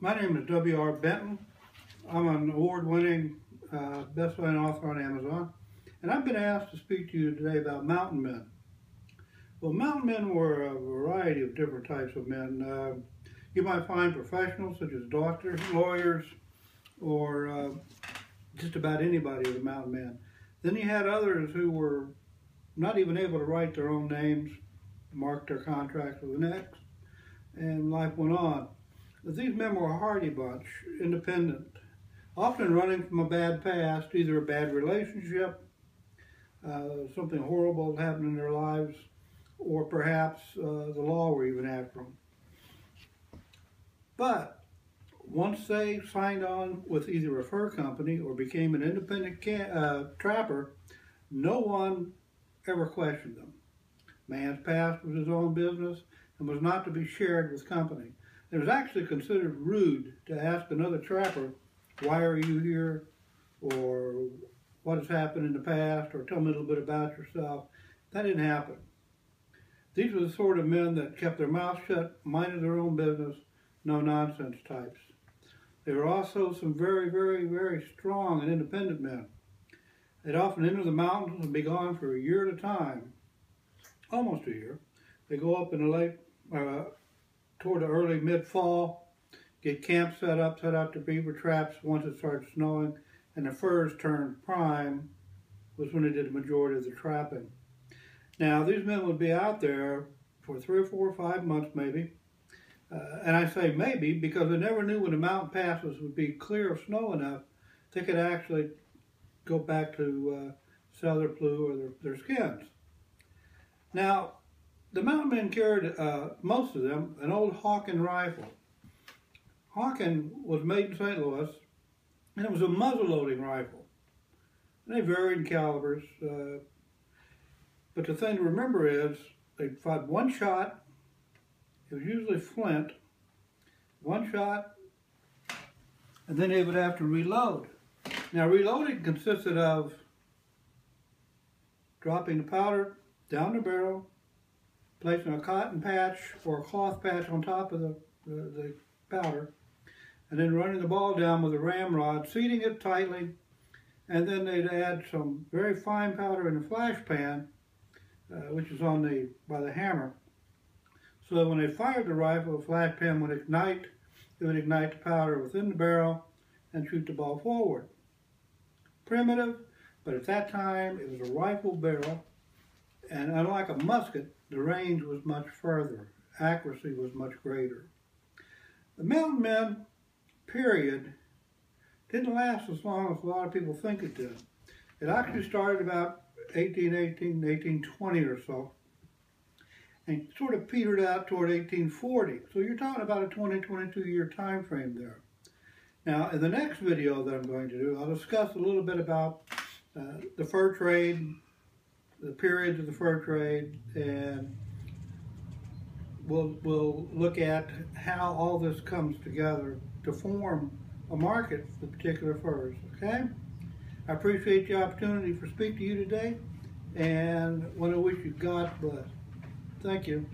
My name is W.R. Benton. I'm an award-winning best-selling author on Amazon, and I've been asked to speak to you today about mountain men. Well, mountain men were a variety of different types of men. You might find professionals such as doctors, lawyers, or just about anybody as a mountain man. Then you had others who were not even able to write their own names, mark their contracts with an X, and life went on. But these men were a hardy bunch, independent, often running from a bad past, either a bad relationship, something horrible happened in their lives, or perhaps the law were even after them. But once they signed on with either a fur company or became an independent trapper, no one ever questioned them. Man's past was his own business and was not to be shared with company. It was actually considered rude to ask another trapper, why are you here, or what has happened in the past, or tell me a little bit about yourself. That didn't happen. These were the sort of men that kept their mouths shut, minded their own business, no nonsense types. They were also some very, very, very strong and independent men. They'd often enter the mountains and be gone for a year at a time, almost a year. They go up in the late, toward the early mid-fall, get camp set out to beaver traps once it started snowing, and the furs turned prime was when they did the majority of the trapping. Now, these men would be out there for 3 or 4 or 5 months maybe, and I say maybe because they never knew when the mountain passes would be clear of snow enough they could actually go back to sell their plume or their skins. Now, the mountain men carried, most of them, an old Hawken rifle. Hawken was made in St. Louis, and it was a muzzle-loading rifle. And they varied in calibers, but the thing to remember is they fired one shot. It was usually flint, one shot, and then they would have to reload. Now, reloading consisted of dropping the powder down the barrel, placing a cotton patch or a cloth patch on top of the powder, and then running the ball down with a ramrod, seating it tightly, and then they'd add some very fine powder in a flash pan, which is on by the hammer. So that when they fired the rifle, the flash pan would ignite. It would ignite the powder within the barrel and shoot the ball forward. Primitive, but at that time it was a rifle barrel, and unlike a musket, the range was much further. Accuracy was much greater. The mountain men, period, didn't last as long as a lot of people think it did. It actually started about 1818, 1820 or so, and sort of petered out toward 1840. So you're talking about a 22 year time frame there. Now, in the next video that I'm going to do, I'll discuss a little bit about the fur trade, the periods of the fur trade, and we'll look at how all this comes together to form a market for particular furs, okay? I appreciate the opportunity for speaking to you today, and want to wish you God bless. Thank you.